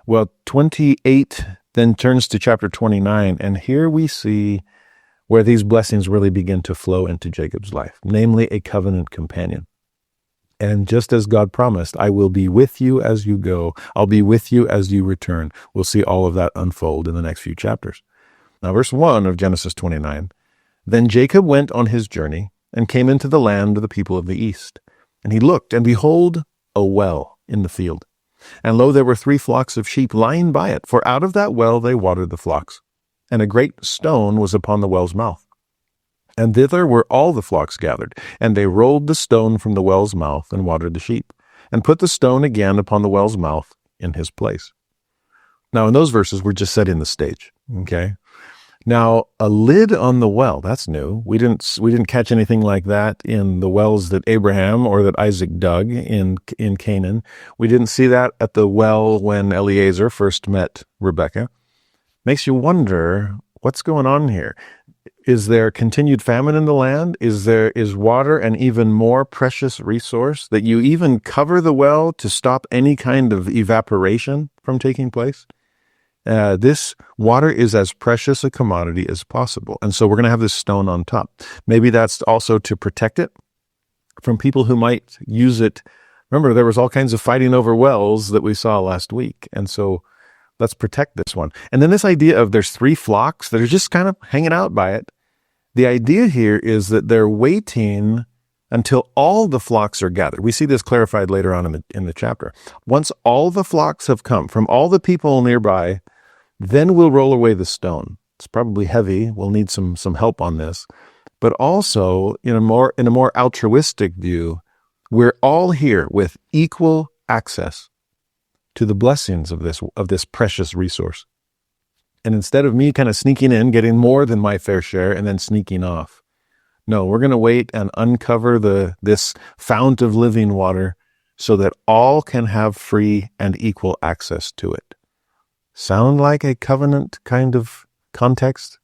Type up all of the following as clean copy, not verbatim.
Well, 28 then turns to chapter 29, and here we see where these blessings really begin to flow into Jacob's life, namely a covenant companion. And just as God promised, I will be with you as you go. I'll be with you as you return. We'll see all of that unfold in the next few chapters. Now, verse 1 of Genesis 29, Then Jacob went on his journey and came into the land of the people of the east. And he looked, and behold, a well in the field. And lo, there were 3 flocks of sheep lying by it, for out of that well they watered the flocks. And a great stone was upon the well's mouth. And thither were all the flocks gathered, and they rolled the stone from the well's mouth and watered the sheep, and put the stone again upon the well's mouth in his place. Now, in those verses, we're just setting the stage, okay? Now, a lid on the well, that's new. We didn't catch anything like that in the wells that Abraham or that Isaac dug in Canaan. We didn't see that at the well when Eliezer first met Rebekah. Makes you wonder, what's going on here? Is there continued famine in the land? Is water an even more precious resource that you even cover the well to stop any kind of evaporation from taking place? This water is as precious a commodity as possible. And so we're going to have this stone on top. Maybe that's also to protect it from people who might use it. Remember, there was all kinds of fighting over wells that we saw last week. And so let's protect this one. And then this idea of there's 3 flocks that are just kind of hanging out by it. The idea here is that they're waiting until all the flocks are gathered. We see this clarified later on in the chapter. Once all the flocks have come from all the people nearby, then we'll roll away the stone. It's probably heavy. We'll need some help on this. But also, in a more altruistic view, we're all here with equal access to the blessings of this precious resource. And instead of me kind of sneaking in, getting more than my fair share, and then sneaking off, no, we're going to wait and uncover this fount of living water so that all can have free and equal access to it. Sound like a covenant kind of context?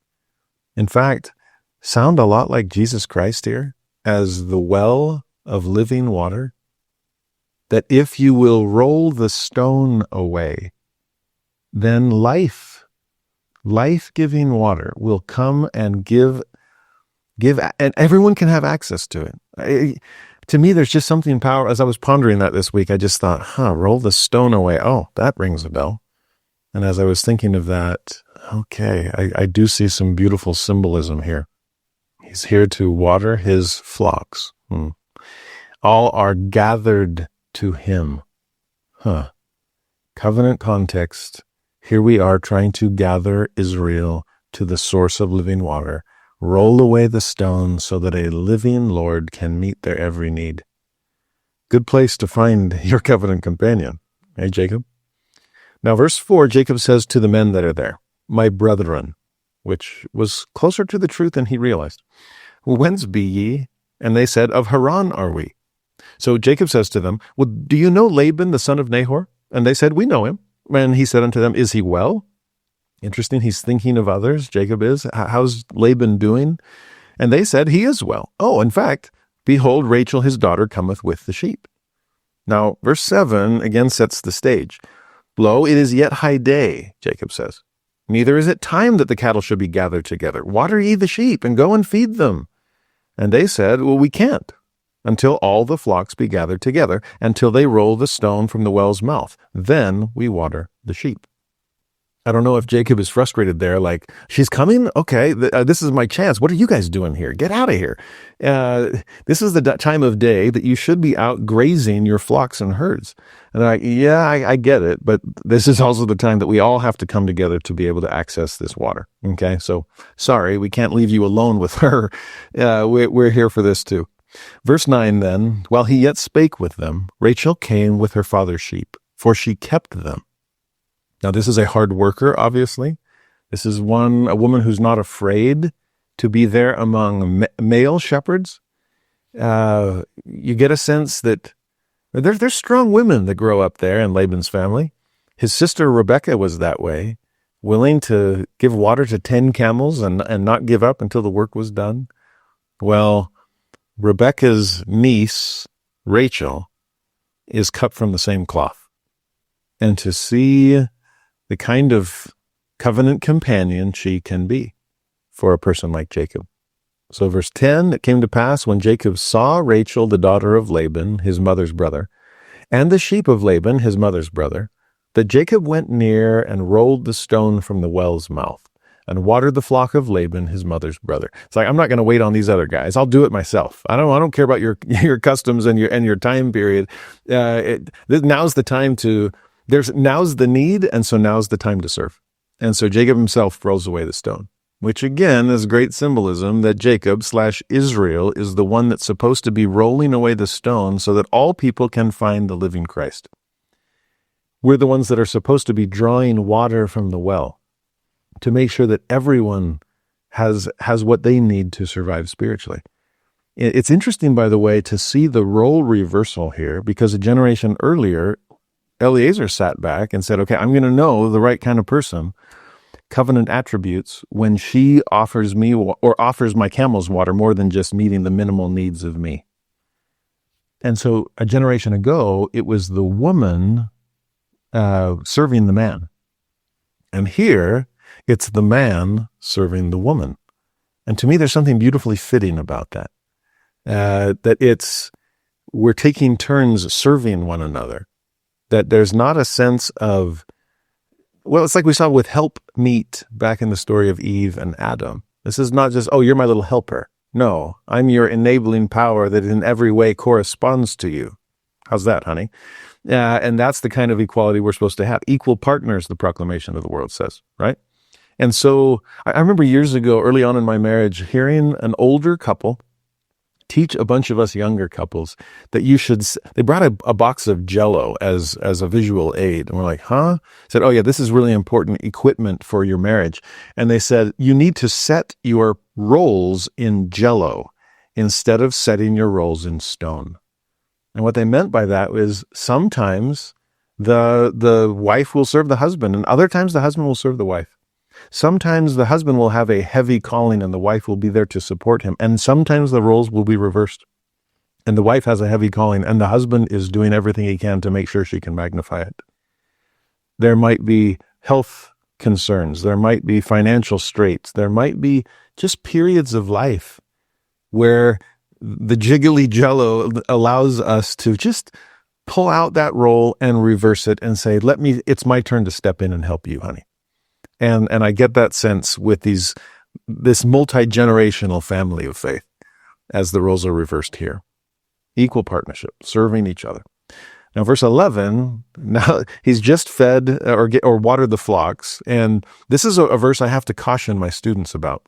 In fact, sound a lot like Jesus Christ here as the well of living water? That if you will roll the stone away, then life-giving water will come and give, and everyone can have access to it. To me, there's just something powerful. As I was pondering that this week, I just thought, roll the stone away. Oh, that rings a bell. And as I was thinking of that, okay, I do see some beautiful symbolism here. He's here to water his flocks. All are gathered to him. Covenant context. Here we are trying to gather Israel to the source of living water. Roll away the stone so that a living Lord can meet their every need. Good place to find your covenant companion. Hey, Jacob? Now, verse 4, Jacob says to the men that are there, my brethren, which was closer to the truth than he realized. Whence be ye? And they said, of Haran are we. So Jacob says to them, well, do you know Laban, the son of Nahor? And they said, we know him. And he said unto them, is he well? Interesting, he's thinking of others, Jacob is. How's Laban doing? And they said, he is well. Oh, in fact, behold, Rachel his daughter cometh with the sheep. Now, verse 7 again sets the stage. Lo, it is yet high day, Jacob says. Neither is it time that the cattle should be gathered together. Water ye the sheep, and go and feed them. And they said, well, we can't, until all the flocks be gathered together, until they roll the stone from the well's mouth. Then we water the sheep. I don't know if Jacob is frustrated there, like, she's coming? Okay, this is my chance. What are you guys doing here? Get out of here. This is the time of day that you should be out grazing your flocks and herds. And they're like, yeah, I get it, but this is also the time that we all have to come together to be able to access this water. Okay, so sorry, we can't leave you alone with her. We're here for this too. Verse 9 then, while he yet spake with them, Rachel came with her father's sheep, for she kept them. Now, this is a hard worker, obviously. This is a woman who's not afraid to be there among male shepherds. You get a sense that there's strong women that grow up there in Laban's family. His sister Rebekah was that way, willing to give water to 10 camels and not give up until the work was done. Well, Rebekah's niece, Rachel, is cut from the same cloth. And to see the kind of covenant companion she can be for a person like Jacob. So verse 10, it came to pass when Jacob saw Rachel, the daughter of Laban, his mother's brother, and the sheep of Laban, his mother's brother, that Jacob went near and rolled the stone from the well's mouth and watered the flock of Laban, his mother's brother. It's like, I'm not going to wait on these other guys. I'll do it myself. I don't care about your customs and your time period. Now's the time now's the need, and so now's the time to serve. And so Jacob himself rolls away the stone, which again is great symbolism that Jacob/Israel is the one that's supposed to be rolling away the stone so that all people can find the living Christ. We're the ones that are supposed to be drawing water from the well to make sure that everyone has what they need to survive spiritually. It's interesting, by the way, to see the role reversal here, because a generation earlier, Eliezer sat back and said, okay, I'm going to know the right kind of person, covenant attributes, when she offers me or offers my camel's water more than just meeting the minimal needs of me. And so a generation ago, it was the woman serving the man. And here, it's the man serving the woman. And to me, there's something beautifully fitting about that. That we're taking turns serving one another. That there's not a sense of, well, it's like we saw with help meet back in the story of Eve and Adam. This is not just, oh, you're my little helper. No, I'm your enabling power that in every way corresponds to you. How's that, honey? And that's the kind of equality we're supposed to have. Equal partners, the proclamation of the world says, right? And so I remember years ago, early on in my marriage, hearing an older couple teach a bunch of us younger couples that they brought a box of Jell-O as a visual aid. And we're like, huh? Said, oh yeah, this is really important equipment for your marriage. And they said, you need to set your roles in Jell-O instead of setting your roles in stone. And what they meant by that was sometimes the wife will serve the husband, and other times the husband will serve the wife. Sometimes the husband will have a heavy calling and the wife will be there to support him. And sometimes the roles will be reversed. And the wife has a heavy calling and the husband is doing everything he can to make sure she can magnify it. There might be health concerns. There might be financial straits. There might be just periods of life where the jiggly Jell-O allows us to just pull out that role and reverse it and say, it's my turn to step in and help you, honey. And I get that sense with this multi-generational family of faith as the roles are reversed here. Equal partnership, serving each other. Now, verse 11, now he's just fed or watered the flocks. And this is a verse I have to caution my students about.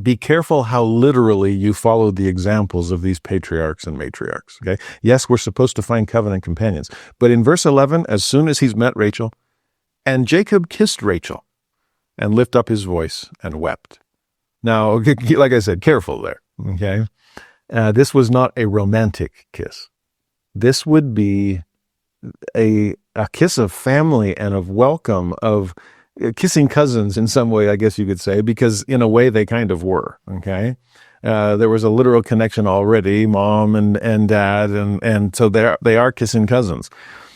Be careful how literally you follow the examples of these patriarchs and matriarchs. Okay? Yes, we're supposed to find covenant companions. But in verse 11, as soon as he's met Rachel, and Jacob kissed Rachel, and lift up his voice and wept. Now, like I said, careful there, okay? This was not a romantic kiss. This would be a kiss of family and of welcome, of kissing cousins in some way, I guess you could say, because in a way they kind of were, okay? There was a literal connection already, mom and dad, and so they are kissing cousins.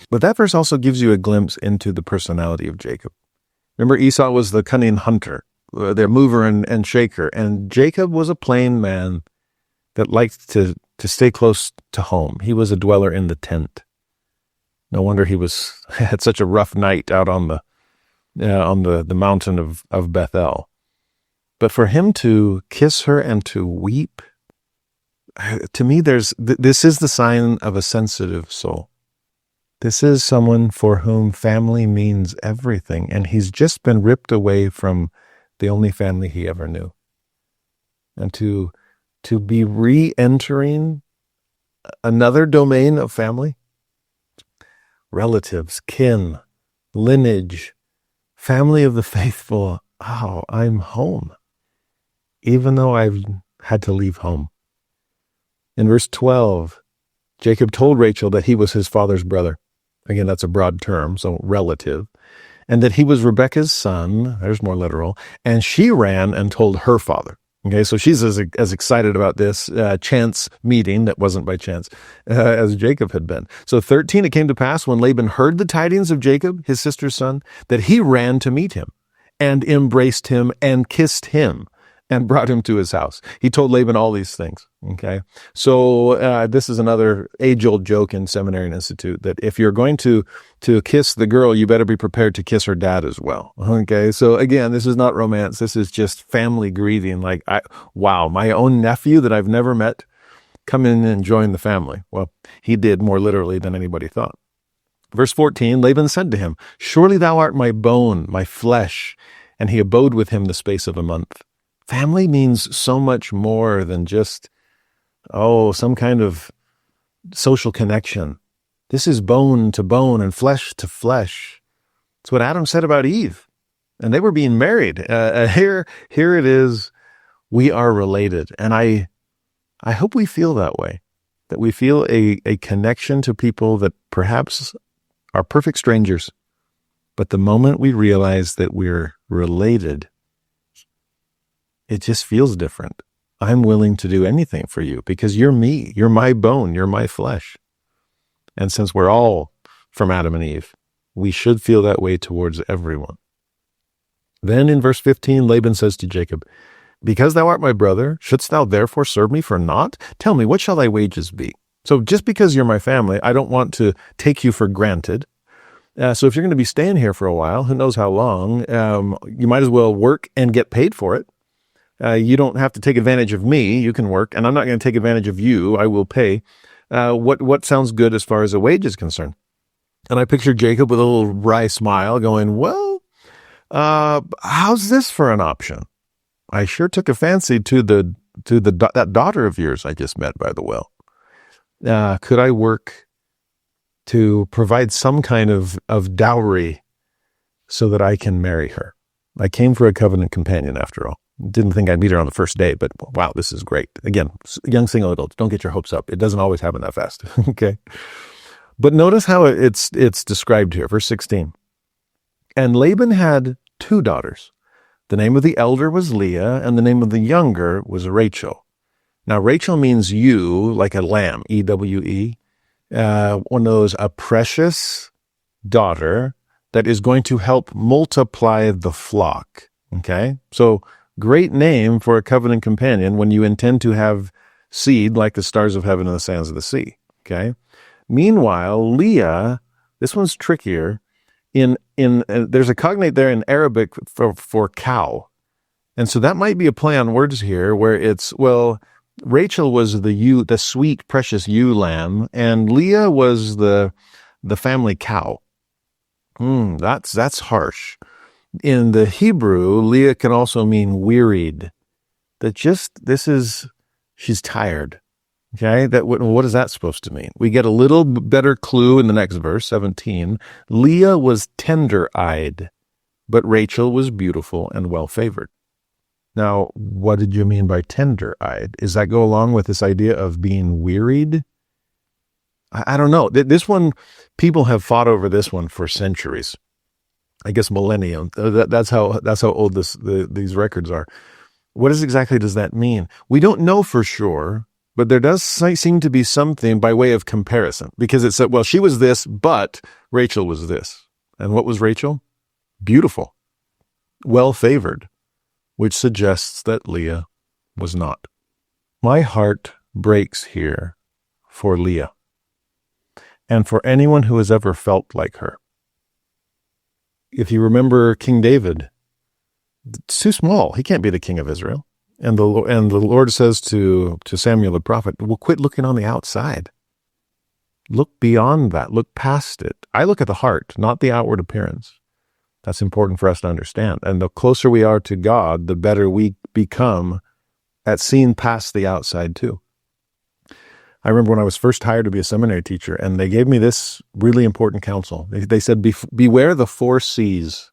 But that verse also gives you a glimpse into the personality of Jacob. Remember, Esau was the cunning hunter, the mover and shaker, and Jacob was a plain man that liked to stay close to home. He was a dweller in the tent. No wonder he had such a rough night out on the mountain of Bethel. But for him to kiss her and to weep, to me, this is the sign of a sensitive soul. This is someone for whom family means everything, and he's just been ripped away from the only family he ever knew. And to be re-entering another domain of family, relatives, kin, lineage, family of the faithful, oh, I'm home, even though I've had to leave home. In verse 12, Jacob told Rachel that he was his father's brother. Again, that's a broad term, so relative. And that he was Rebekah's son, there's more literal, and she ran and told her father. Okay, so she's as excited about this chance meeting that wasn't by chance as Jacob had been. So 13, it came to pass when Laban heard the tidings of Jacob, his sister's son, that he ran to meet him and embraced him and kissed him and brought him to his house. He told Laban all these things. Okay, so this is another age-old joke in Seminary and Institute that if you're going to kiss the girl, you better be prepared to kiss her dad as well. Okay, so again, this is not romance. This is just family greeting. Like, wow, my own nephew that I've never met, come in and join the family. Well, he did more literally than anybody thought. Verse 14, Laban said to him, "Surely thou art my bone, my flesh." And he abode with him the space of a month. Family means so much more than just, some kind of social connection. This is bone to bone and flesh to flesh. It's what Adam said about Eve. And they were being married. Here it is. We are related. And I hope we feel that way, that we feel a connection to people that perhaps are perfect strangers. But the moment we realize that we're related, it just feels different. I'm willing to do anything for you because you're me. You're my bone. You're my flesh. And since we're all from Adam and Eve, we should feel that way towards everyone. Then in verse 15, Laban says to Jacob, "Because thou art my brother, shouldst thou therefore serve me for naught? Tell me, what shall thy wages be?" So just because you're my family, I don't want to take you for granted. So if you're going to be staying here for a while, who knows how long, you might as well work and get paid for it. You don't have to take advantage of me. You can work, and I'm not going to take advantage of you. I will pay. What sounds good as far as a wage is concerned? And I picture Jacob with a little wry smile going, well, how's this for an option? I sure took a fancy to that daughter of yours I just met by the well. Could I work to provide some kind of dowry so that I can marry her? I came for a covenant companion after all. Didn't think I'd meet her on the first day, but wow, this is great. Again, young single adults, don't get your hopes up. It doesn't always happen that fast. Okay. But notice how it's described here. Verse 16. And Laban had 2 daughters. The name of the elder was Leah, and the name of the younger was Rachel. Now, Rachel means ewe, like a lamb, E-W-E. One of those, a precious daughter that is going to help multiply the flock. Okay. So, great name for a covenant companion when you intend to have seed like the stars of heaven and the sands of the sea. Okay. Meanwhile, Leah, this one's trickier. There's a cognate there in Arabic for cow. And so that might be a play on words here where it's, Rachel was the sweet, precious ewe lamb, and Leah was the family cow. That's harsh. In the Hebrew, Leah can also mean wearied. She's tired. Okay, what is that supposed to mean? We get a little better clue in the next verse, 17. Leah was tender-eyed, but Rachel was beautiful and well-favored. Now, what did you mean by tender-eyed? Does that go along with this idea of being wearied? I don't know. This one, people have fought over this one for centuries. I guess millennium. That's how old these records are. What exactly does that mean? We don't know for sure, but there does seem to be something by way of comparison, because it said, she was this, but Rachel was this. And what was Rachel? Beautiful, well-favored, which suggests that Leah was not. My heart breaks here for Leah and for anyone who has ever felt like her. If you remember King David, it's too small. He can't be the king of Israel. And the Lord says to Samuel the prophet, quit looking on the outside. Look beyond that. Look past it. I look at the heart, not the outward appearance. That's important for us to understand. And the closer we are to God, the better we become at seeing past the outside too. I remember when I was first hired to be a seminary teacher, and they gave me this really important counsel. They said, beware the 4 C's.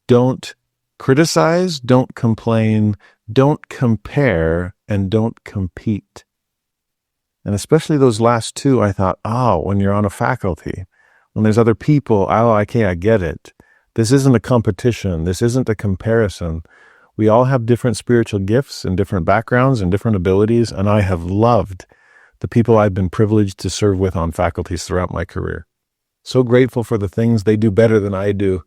Don't criticize, don't complain, don't compare, and don't compete. And especially those last 2, I thought, when you're on a faculty, when there's other people, okay, I get it. This isn't a competition. This isn't a comparison. We all have different spiritual gifts and different backgrounds and different abilities, and I have loved the people I've been privileged to serve with on faculties throughout my career. So grateful for the things they do better than I do,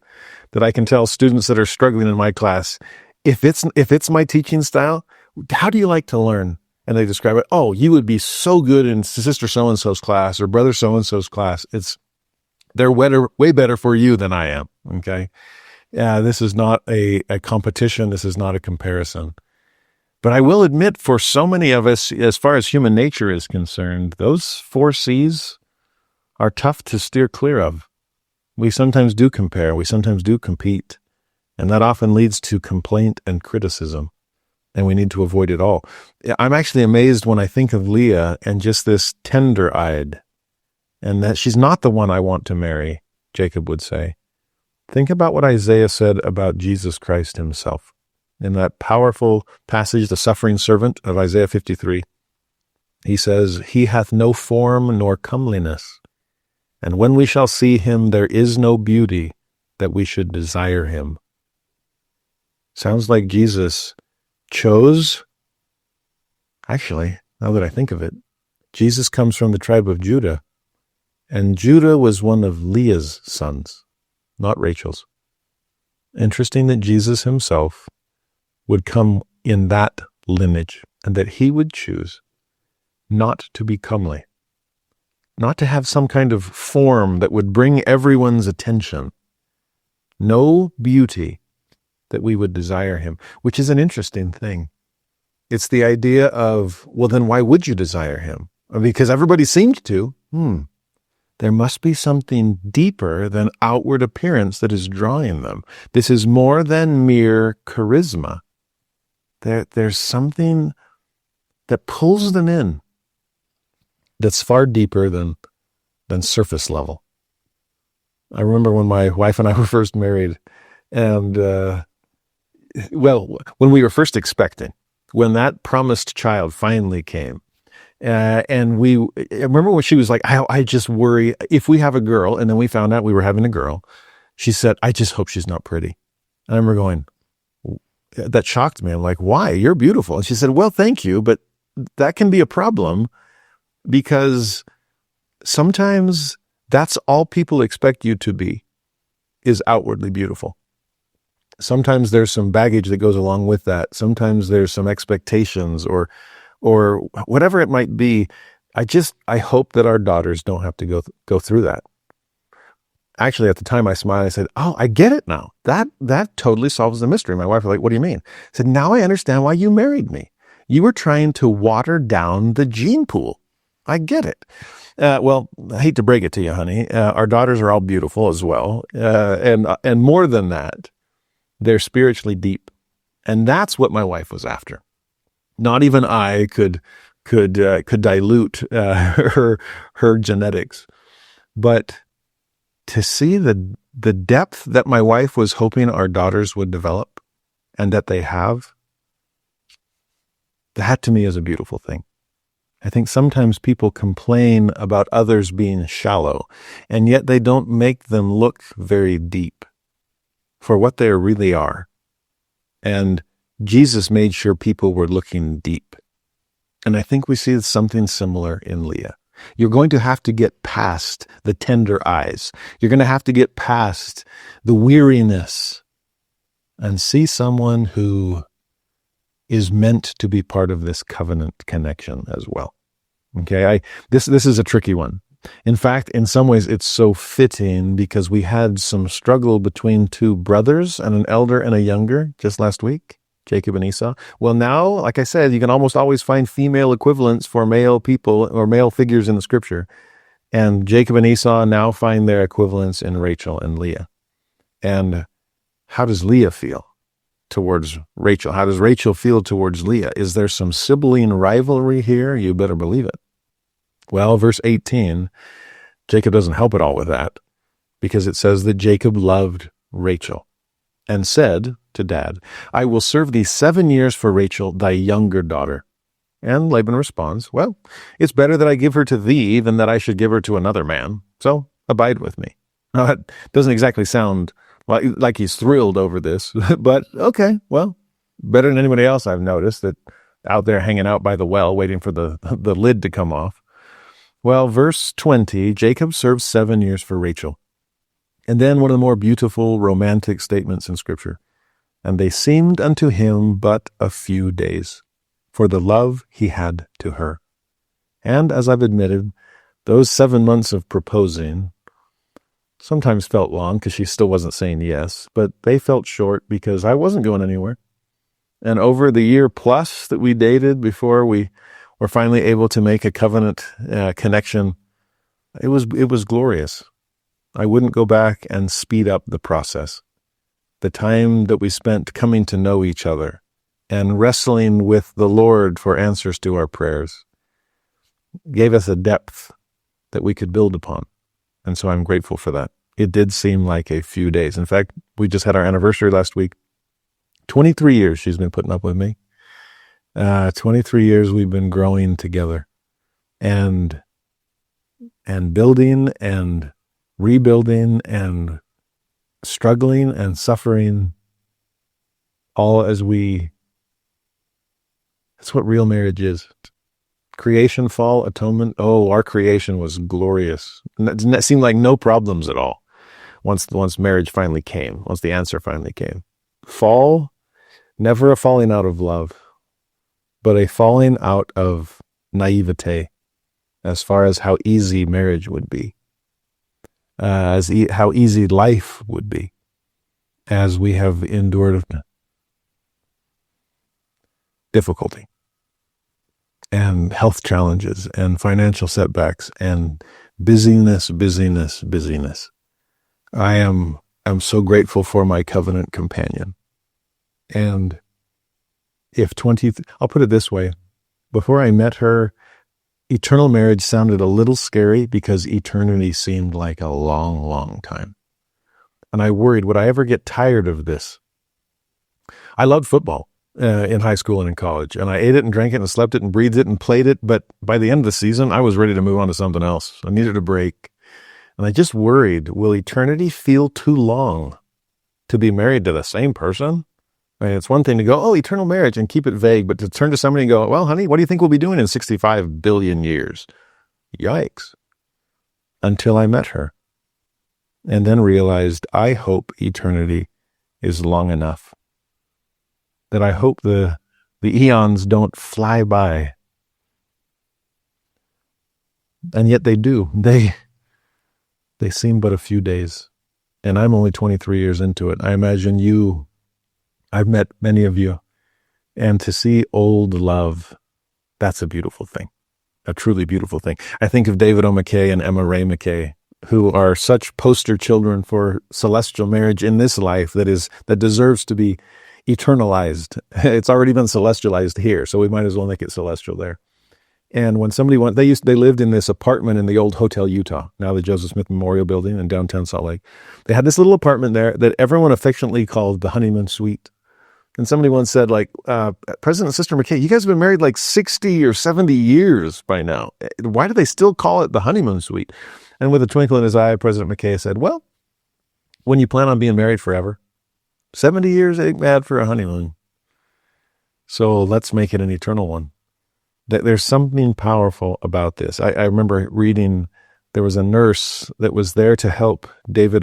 that I can tell students that are struggling in my class, if it's my teaching style, how do you like to learn? And they describe it, oh, you would be so good in sister so-and-so's class or brother so-and-so's class. They're way better for you than I am, okay? This is not a competition. This is not a comparison. But I will admit, for so many of us, as far as human nature is concerned, those 4 C's are tough to steer clear of. We sometimes do compare. We sometimes do compete. And that often leads to complaint and criticism. And we need to avoid it all. I'm actually amazed when I think of Leah and just this tender-eyed, and that she's not the one I want to marry, Jacob would say. Think about what Isaiah said about Jesus Christ himself. In that powerful passage, the suffering servant of Isaiah 53, he says, "He hath no form nor comeliness, and when we shall see him, there is no beauty that we should desire him." Sounds like Jesus chose. Actually, now that I think of it, Jesus comes from the tribe of Judah, and Judah was one of Leah's sons, not Rachel's. Interesting that Jesus himself would come in that lineage, and that he would choose not to be comely, not to have some kind of form that would bring everyone's attention. No beauty that we would desire him, which is an interesting thing. It's the idea of, well, then why would you desire him? Because everybody seemed to. There must be something deeper than outward appearance that is drawing them. This is more than mere charisma. There's something that pulls them in that's far deeper than surface level. I remember when my wife and I were first married, and when we were first expecting, when that promised child finally came, and I remember when she was like, I just worry if we have a girl, and then we found out we were having a girl. She said, I just hope she's not pretty. And I remember going, that shocked me. I'm like, why? You're beautiful. And she said, well, thank you, but that can be a problem because sometimes that's all people expect you to be, is outwardly beautiful. Sometimes there's some baggage that goes along with that. Sometimes there's some expectations or whatever it might be. I hope that our daughters don't have to go through that. Actually, at the time I smiled, I said, oh, I get it now. That totally solves the mystery. My wife was like, what do you mean? I said, now I understand why you married me. You were trying to water down the gene pool. I get it. Well, I hate to break it to you, honey. Our daughters are all beautiful as well. And more than that, they're spiritually deep. And that's what my wife was after. Not even I could dilute her genetics. But to see the depth that my wife was hoping our daughters would develop and that they have, that to me is a beautiful thing. I think sometimes people complain about others being shallow, and yet they don't make them look very deep for what they really are. And Jesus made sure people were looking deep. And I think we see something similar in Leah. You're going to have to get past the tender eyes. You're going to have to get past the weariness and see someone who is meant to be part of this covenant connection as well. Okay, this is a tricky one. In fact, in some ways, it's so fitting because we had some struggle between 2 brothers and an elder and a younger just last week, Jacob and Esau. Well, now, like I said, you can almost always find female equivalents for male people or male figures in the scripture. And Jacob and Esau now find their equivalents in Rachel and Leah. And how does Leah feel towards Rachel? How does Rachel feel towards Leah? Is there some sibling rivalry here? You better believe it. Well, verse 18, Jacob doesn't help at all with that because it says that Jacob loved Rachel and said to Dad, I will serve thee 7 years for Rachel, thy younger daughter. And Laban responds, well, it's better that I give her to thee than that I should give her to another man. So abide with me. Now, that doesn't exactly sound like he's thrilled over this, but okay, well, better than anybody else I've noticed, that out there hanging out by the well, waiting for the lid to come off. Well, verse 20, Jacob served 7 years for Rachel. And then one of the more beautiful romantic statements in Scripture. And they seemed unto him but a few days, for the love he had to her. And as I've admitted, those 7 months of proposing sometimes felt long because she still wasn't saying yes, but they felt short because I wasn't going anywhere. And over the year plus that we dated before we were finally able to make a covenant connection, it was glorious. I wouldn't go back and speed up the process. The time that we spent coming to know each other and wrestling with the Lord for answers to our prayers gave us a depth that we could build upon. And so I'm grateful for that. It did seem like a few days. In fact, we just had our anniversary last week. 23 years she's been putting up with me. 23 years we've been growing together and building and rebuilding and struggling and suffering, all as that's what real marriage is. Creation, fall, atonement. Oh, our creation was glorious. It seemed like no problems at all once marriage finally came, once the answer finally came. Fall, never a falling out of love, but a falling out of naivete as far as how easy marriage would be, how easy life would be as we have endured difficulty and health challenges and financial setbacks and busyness. I'm so grateful for my covenant companion. And I'll put it this way, before I met her, eternal marriage sounded a little scary because eternity seemed like a long, long time. And I worried, would I ever get tired of this? I loved football in high school and in college, and I ate it and drank it and slept it and breathed it and played it. But by the end of the season, I was ready to move on to something else. I needed a break. And I just worried, will eternity feel too long to be married to the same person? I mean, it's one thing to go, oh, eternal marriage, and keep it vague, but to turn to somebody and go, well, honey, what do you think we'll be doing in 65 billion years? Yikes. Until I met her. And then realized, I hope eternity is long enough. That I hope the eons don't fly by. And yet they do. They seem but a few days. And I'm only 23 years into it. I imagine I've met many of you. And to see old love, that's a beautiful thing. A truly beautiful thing. I think of David O. McKay and Emma Ray McKay, who are such poster children for celestial marriage in this life that deserves to be eternalized. It's already been celestialized here, so we might as well make it celestial there. And when somebody they lived in this apartment in the old Hotel Utah, now the Joseph Smith Memorial Building in downtown Salt Lake. They had this little apartment there that everyone affectionately called the honeymoon suite. And somebody once said, President and Sister McKay, you guys have been married like 60 or 70 years by now. Why do they still call it the honeymoon suite? And with a twinkle in his eye, President McKay said, well, when you plan on being married forever, 70 years ain't bad for a honeymoon. So let's make it an eternal one. There's something powerful about this. I remember reading there was a nurse that was there to help David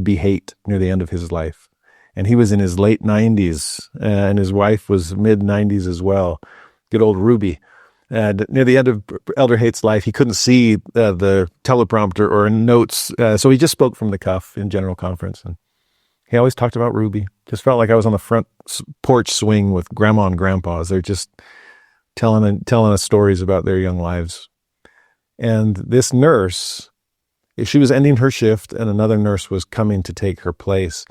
B. Haight near the end of his life. And he was in his late 90s, and his wife was mid-90s as well. Good old Ruby. And near the end of Elder Haight's life, he couldn't see the teleprompter or notes, so he just spoke from the cuff in general conference. And he always talked about Ruby. Just felt like I was on the front porch swing with Grandma and Grandpa as they're just telling us stories about their young lives. And this nurse, she was ending her shift, and another nurse was coming to take her place.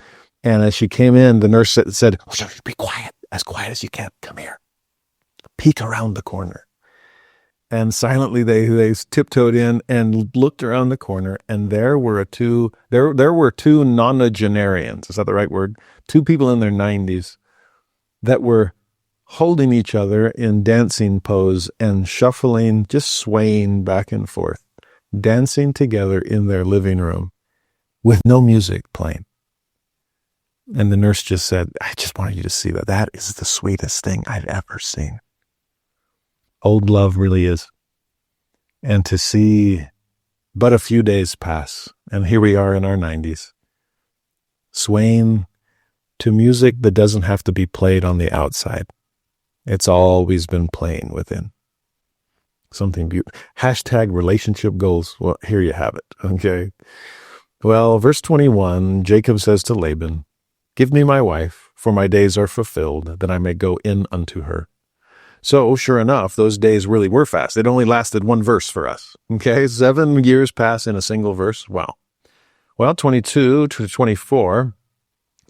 And as she came in, the nurse said, be quiet as you can. Come here. Peek around the corner. And silently they tiptoed in and looked around the corner, and there were two nonagenarians. Is that the right word? Two people in their 90s that were holding each other in dancing pose and shuffling, just swaying back and forth, dancing together in their living room with no music playing. And the nurse just said, I just wanted you to see that. That is the sweetest thing I've ever seen. Old love really is. And to see but a few days pass, and here we are in our 90s, swaying to music that doesn't have to be played on the outside. It's always been playing within. Something beautiful. Hashtag relationship goals. Well, here you have it. Okay. Well, verse 21, Jacob says to Laban, give me my wife, for my days are fulfilled, that I may go in unto her. So, sure enough, those days really were fast. It only lasted one verse for us. Okay, 7 years pass in a single verse. Wow. Well, 22 to 24,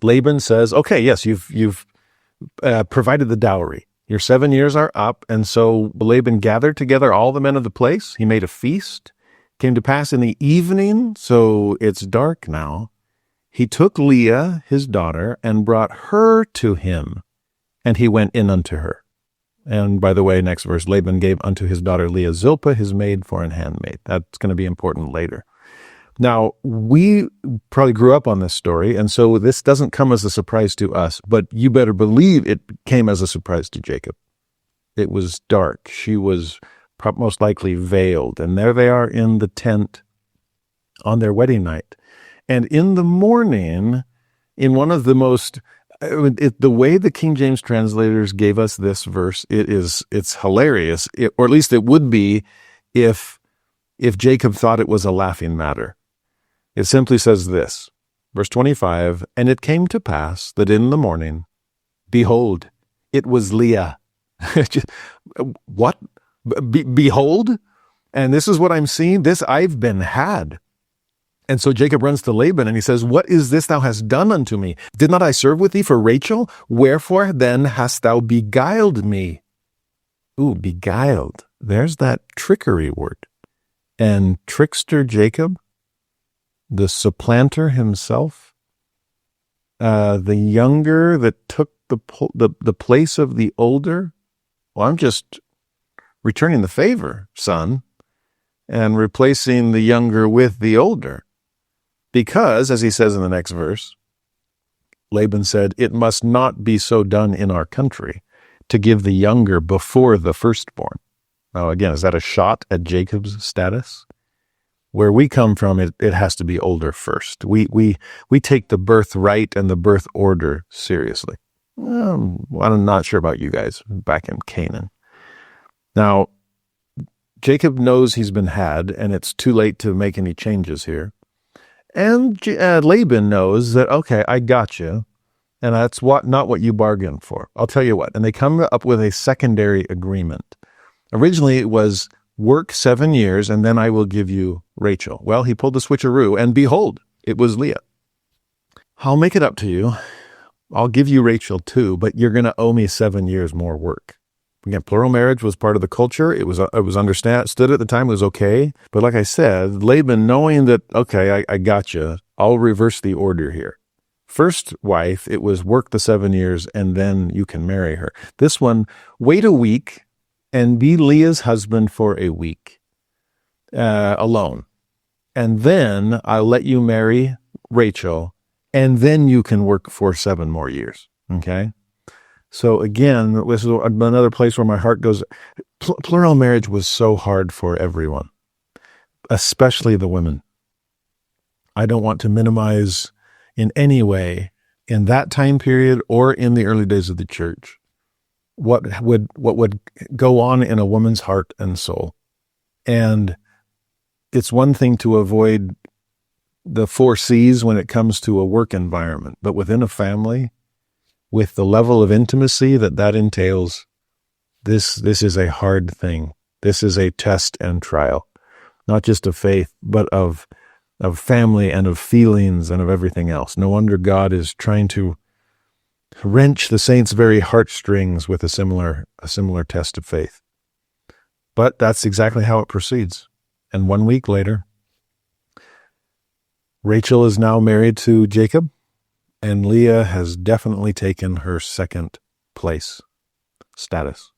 Laban says, okay, yes, you've provided the dowry. Your 7 years are up. And so Laban gathered together all the men of the place. He made a feast. Came to pass in the evening, so it's dark now. He took Leah, his daughter, and brought her to him, and he went in unto her. And by the way, next verse, Laban gave unto his daughter Leah Zilpah, his maid, for an handmaid. That's going to be important later. Now, we probably grew up on this story, and so this doesn't come as a surprise to us, but you better believe it came as a surprise to Jacob. It was dark. She was most likely veiled, and there they are in the tent on their wedding night. And in the morning, in one of the most, the way the King James translators gave us this verse, it's hilarious, or at least it would be if Jacob thought it was a laughing matter. It simply says this, verse 25, and it came to pass that in the morning, behold, it was Leah. What? Behold? And this is what I'm seeing. This I've been had. And so Jacob runs to Laban and he says, what is this thou hast done unto me? Did not I serve with thee for Rachel? Wherefore then hast thou beguiled me? Ooh, beguiled. There's that trickery word. And trickster Jacob, the supplanter himself, the younger that took the place of the older. Well, I'm just returning the favor, son, and replacing the younger with the older. Because, as he says in the next verse, Laban said, it must not be so done in our country to give the younger before the firstborn. Now, again, is that a shot at Jacob's status? Where we come from, it has to be older first. We take the birthright and the birth order seriously. I'm not sure about you guys back in Canaan. Now, Jacob knows he's been had, and it's too late to make any changes here. And Laban knows that, okay, I got you, and that's not what you bargained for. I'll tell you what. And they come up with a secondary agreement. Originally, it was work 7 years, and then I will give you Rachel. Well, he pulled the switcheroo, and behold, it was Leah. I'll make it up to you. I'll give you Rachel too, but you're going to owe me 7 years more work. Again, plural marriage was part of the culture. It was understood at the time. It was okay. But like I said, Laban, knowing that, okay, I got you, I'll reverse the order here. First wife, it was work the 7 years and then you can marry her. This one, wait a week and be Leah's husband for a week alone. And then I'll let you marry Rachel and then you can work for 7 more years. Okay? So again, this is another place where my heart goes. Plural marriage was so hard for everyone, especially the women. I don't want to minimize in any way in that time period or in the early days of the church what would go on in a woman's heart and soul. And it's one thing to avoid the 4 C's when it comes to a work environment, but within a family, with the level of intimacy that entails, this is a hard thing. This is a test and trial, not just of faith, but of family and of feelings and of everything else. No wonder God is trying to wrench the saints' very heartstrings with a similar test of faith. But that's exactly how it proceeds. And 1 week later, Rachel is now married to Jacob, and Leah has definitely taken her second place status.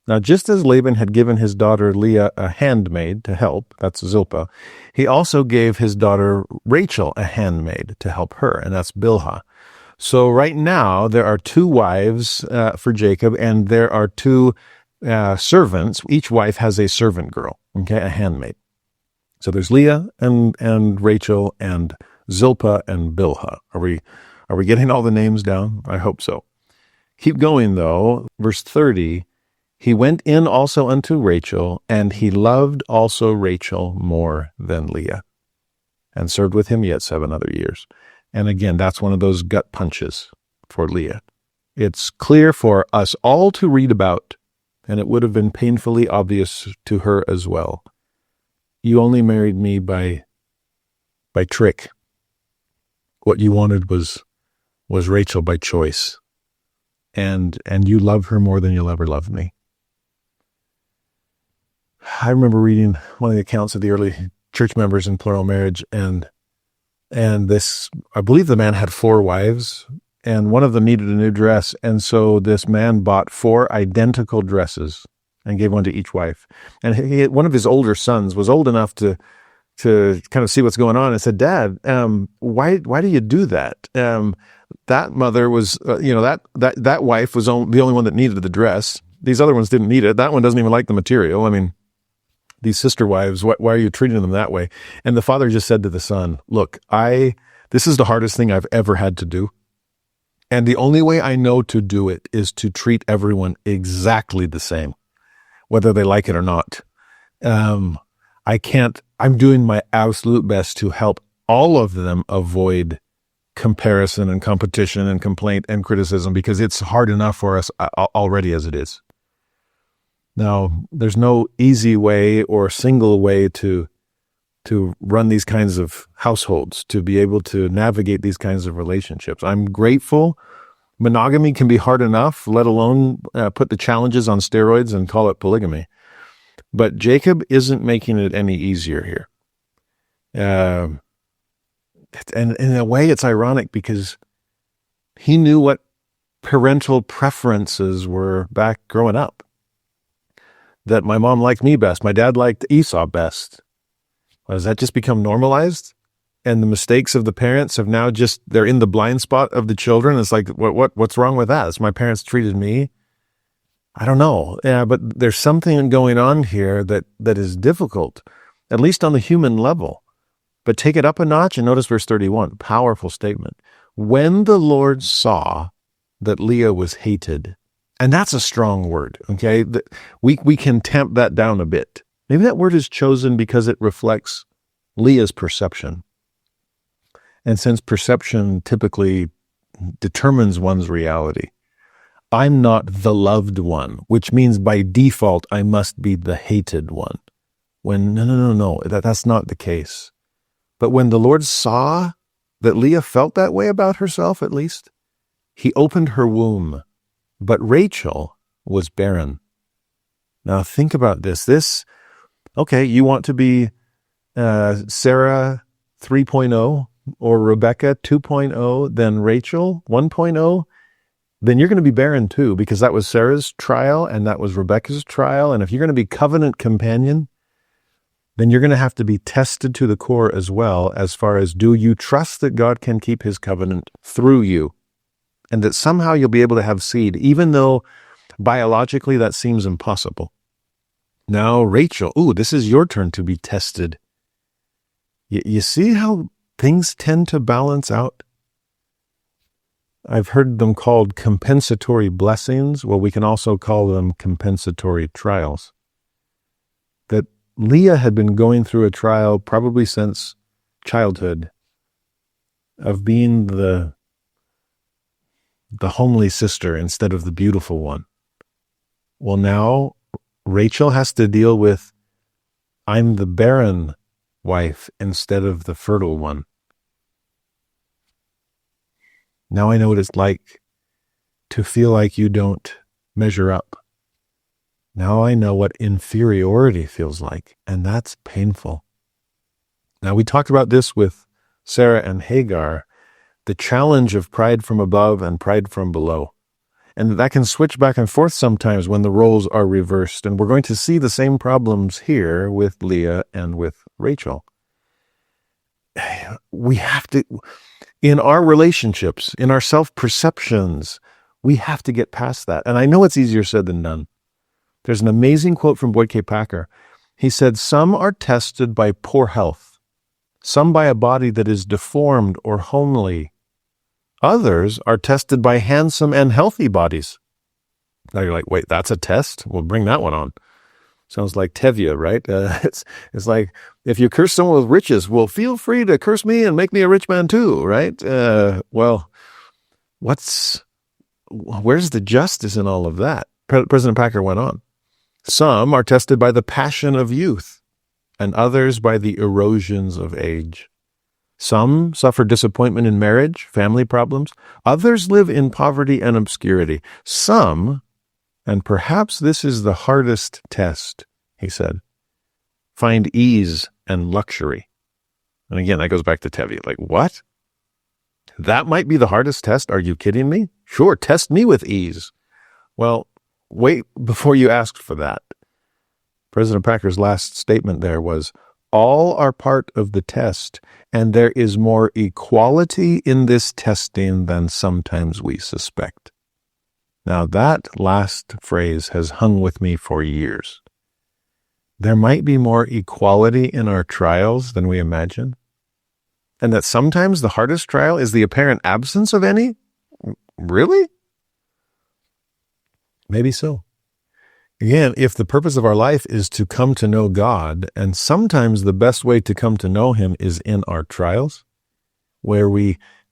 Now, just as Laban had given his daughter Leah a handmaid to help, that's Zilpah, he also gave his daughter Rachel a handmaid to help her, and that's Bilhah. So right now, there are 2 wives for Jacob, and there are 2 servants. Each wife has a servant girl, okay, a handmaid. So there's Leah and Rachel and Zilpah and Bilhah. Are we getting all the names down? I hope so. Keep going, though. Verse 30, he went in also unto Rachel, and he loved also Rachel more than Leah, and served with him yet 7 other years. And again, that's one of those gut punches for Leah. It's clear for us all to read about, and it would have been painfully obvious to her as well. You only married me by trick. What you wanted was Rachel by choice. And you love her more than you'll ever love me. I remember reading one of the accounts of the early church members in plural marriage, and this, I believe the man had 4 wives, and one of them needed a new dress, and so this man bought 4 identical dresses and gave one to each wife. And one of his older sons was old enough to kind of see what's going on and said, "Dad, why do you do that? That mother was, that wife was the only one that needed the dress. These other ones didn't need it. That one doesn't even like the material. I mean, these sister wives, why are you treating them that way?" And the father just said to the son, "Look, this is the hardest thing I've ever had to do. And the only way I know to do it is to treat everyone exactly the same, whether they like it or not. I'm doing my absolute best to help all of them avoid comparison and competition and complaint and criticism, because it's hard enough for us already as it is." Now, there's no easy way or single way to run these kinds of households, to be able to navigate these kinds of relationships. I'm grateful. Monogamy can be hard enough, let alone put the challenges on steroids and call it polygamy. But Jacob isn't making it any easier here. And in a way, it's ironic because he knew what parental preferences were back growing up. That my mom liked me best. My dad liked Esau best. Has that just become normalized? And the mistakes of the parents have now they're in the blind spot of the children. It's like, what's wrong with that? It's my parents treated me. I don't know. Yeah, but there's something going on here that is difficult, at least on the human level. But take it up a notch and notice verse 31, powerful statement. When the Lord saw that Leah was hated, and that's a strong word, okay? We can tamp that down a bit. Maybe that word is chosen because it reflects Leah's perception. And since perception typically determines one's reality, I'm not the loved one, which means by default I must be the hated one. When no, that's not the case. But when the Lord saw that Leah felt that way about herself, at least, he opened her womb. But Rachel was barren. Now think about this. Okay, you want to be Sarah 3.0 or Rebekah 2.0, then Rachel 1.0, then you're going to be barren too, because that was Sarah's trial and that was Rebekah's trial. And if you're going to be covenant companion, then you're going to have to be tested to the core as well, as far as, do you trust that God can keep his covenant through you? And that somehow you'll be able to have seed, even though biologically that seems impossible. Now, Rachel, this is your turn to be tested. You see how things tend to balance out? I've heard them called compensatory blessings. Well, we can also call them compensatory trials. That Leah had been going through a trial probably since childhood of being the homely sister instead of the beautiful one. Well, now Rachel has to deal with, I'm the barren wife instead of the fertile one. Now I know what it's like to feel like you don't measure up. Now I know what inferiority feels like, and that's painful. Now we talked about this with Sarah and Hagar, the challenge of pride from above and pride from below. And that can switch back and forth sometimes when the roles are reversed. And we're going to see the same problems here with Leah and with Rachel. we have to, in our relationships, in our self-perceptions, we have to get past that. And I know it's easier said than done. There's an amazing quote from Boyd K. Packer. He said, "Some are tested by poor health, some by a body that is deformed or homely. Others are tested by handsome and healthy bodies." Now you're like, wait, that's a test? We'll bring that one on. Sounds like Tevye, right? It's like, if you curse someone with riches, well, feel free to curse me and make me a rich man too, right? Well, where's the justice in all of that? President Packer went on. "Some are tested by the passion of youth, and others by the erosions of age. Some suffer disappointment in marriage, family problems. Others live in poverty and obscurity. Some, and perhaps this is the hardest test," he said, "find ease and luxury." And again, that goes back to Tevye. Like, what? That might be the hardest test? Are you kidding me? Sure, test me with ease. Well, wait before you ask for that. President Packer's last statement there was, "All are part of the test, and there is more equality in this testing than sometimes we suspect." Now, that last phrase has hung with me for years. There might be more equality in our trials than we imagine, and that sometimes the hardest trial is the apparent absence of any? Really? Maybe so. Again, if the purpose of our life is to come to know God, and sometimes the best way to come to know Him is in our trials, where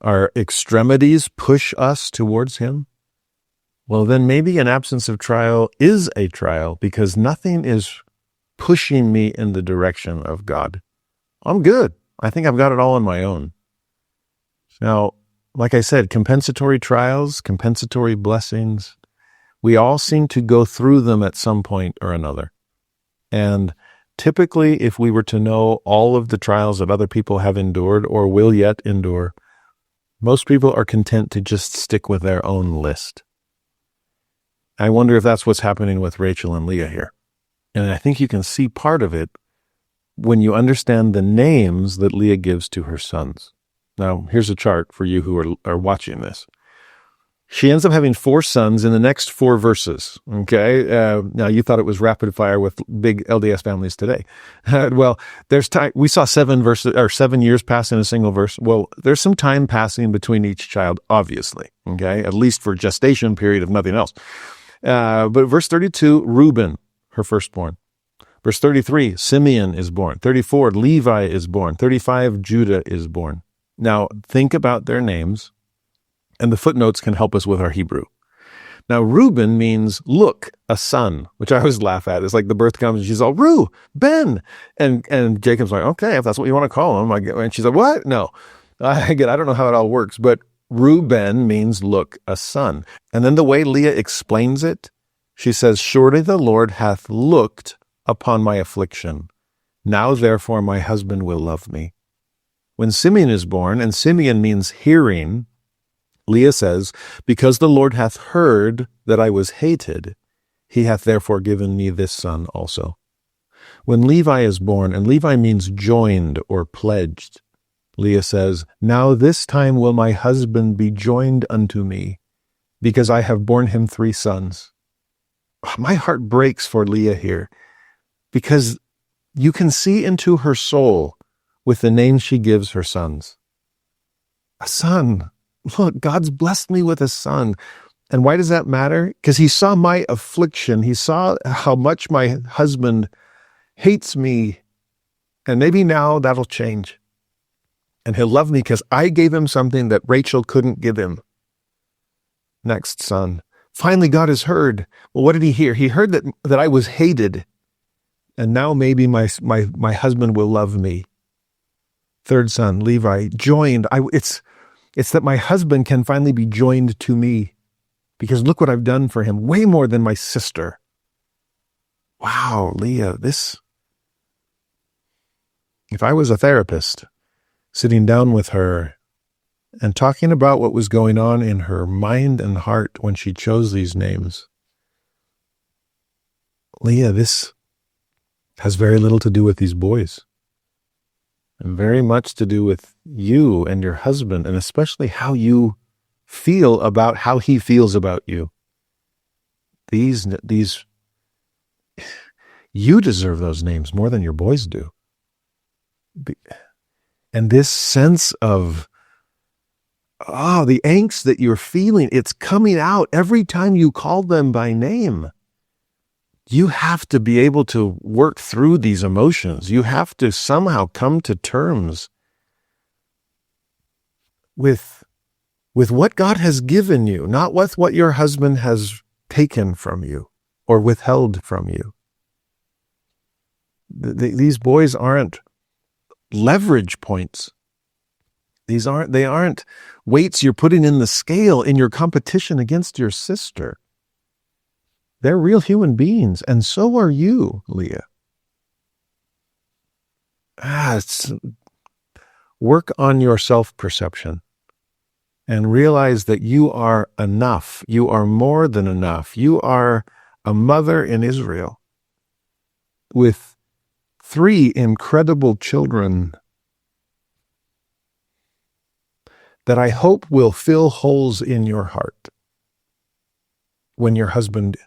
our extremities push us towards Him, well, then maybe an absence of trial is a trial, because nothing is pushing me in the direction of God. I'm good. I think I've got it all on my own. Now, like I said, compensatory trials, compensatory blessings, we all seem to go through them at some point or another. And typically, if we were to know all of the trials that other people have endured or will yet endure, most people are content to just stick with their own list. I wonder if that's what's happening with Rachel and Leah here. And I think you can see part of it when you understand the names that Leah gives to her sons. Now, here's a chart for you who are watching this. She ends up having 4 sons in the next 4 verses, okay? Now, you thought it was rapid fire with big LDS families today. Well, there's time. We saw 7 years pass in a single verse. Well, there's some time passing between each child, obviously, okay? At least for gestation period, if nothing else. But verse 32, Reuben, her firstborn. Verse 33, Simeon is born. 34, Levi is born. 35, Judah is born. Now, think about their names, and the footnotes can help us with our Hebrew. Now, Reuben means, look, a son, which I always laugh at. It's like the birth comes, and she's all, Ben. And Jacob's like, okay, if that's what you want to call him. And she's like, what? No. I don't know how it all works, but Reuben means, look, a son. And then the way Leah explains it, she says, surely the Lord hath looked upon my affliction. Now, therefore, my husband will love me. When Simeon is born, and Simeon means hearing, Leah says, because the Lord hath heard that I was hated, he hath therefore given me this son also. When Levi is born, and Levi means joined or pledged, Leah says, now this time will my husband be joined unto me, because I have borne him 3 sons. My heart breaks for Leah here, because you can see into her soul with the names she gives her sons. A son. Look, God's blessed me with a son. And why does that matter? Because he saw my affliction. He saw how much my husband hates me. And maybe now that'll change. And he'll love me because I gave him something that Rachel couldn't give him. Next son. Finally, God has heard. Well, what did he hear? He heard that I was hated. And now maybe my husband will love me. Third son, Levi, joined. It's that my husband can finally be joined to me, because look what I've done for him, way more than my sister. Wow, Leah, if I was a therapist, sitting down with her and talking about what was going on in her mind and heart when she chose these names, Leah, this has very little to do with these boys. and very much to do with you and your husband, and especially how you feel about how he feels about you. These, you deserve those names more than your boys do. And this sense of, the angst that you're feeling, it's coming out every time you call them by name. You have to be able to work through these emotions. You have to somehow come to terms with what God has given you, not with what your husband has taken from you or withheld from you. These boys aren't leverage points. They aren't weights you're putting in the scale in your competition against your sister. They're real human beings, and so are you, Leah. Work on your self-perception and realize that you are enough. You are more than enough. You are a mother in Israel with 3 incredible children that I hope will fill holes in your heart when your husband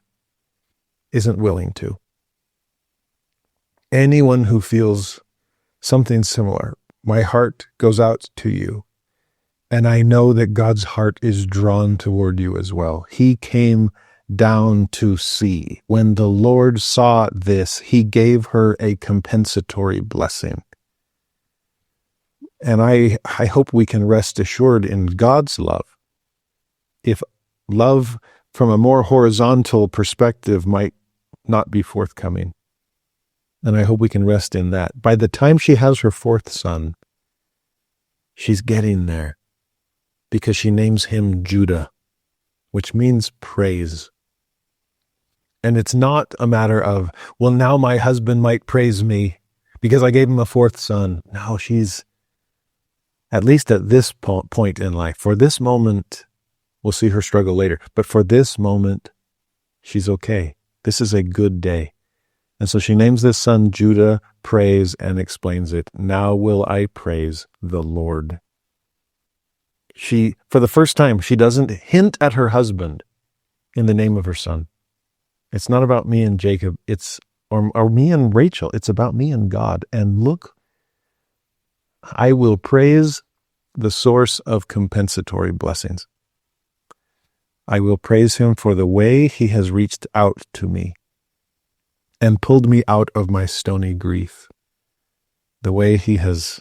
isn't willing to. Anyone who feels something similar, my heart goes out to you. And I know that God's heart is drawn toward you as well. He came down to see. When the Lord saw this, he gave her a compensatory blessing. And I hope we can rest assured in God's love. If love from a more horizontal perspective might not be forthcoming, and I hope we can rest in that. By the time she has her 4th son, she's getting there, because she names him Judah, which means praise. And it's not a matter of, well, now my husband might praise me because I gave him a 4th son. No, she's, at least at this point in life, for this moment, we'll see her struggle later, but for this moment, she's okay. This is a good day. And so she names this son Judah, praise, and explains it. Now will I praise the Lord. She, for the first time, she doesn't hint at her husband in the name of her son. It's not about me and Jacob, or me and Rachel. It's about me and God. And look, I will praise the source of compensatory blessings. I will praise him for the way he has reached out to me and pulled me out of my stony grief. The way he has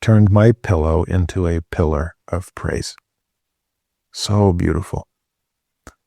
turned my pillow into a pillar of praise. So beautiful.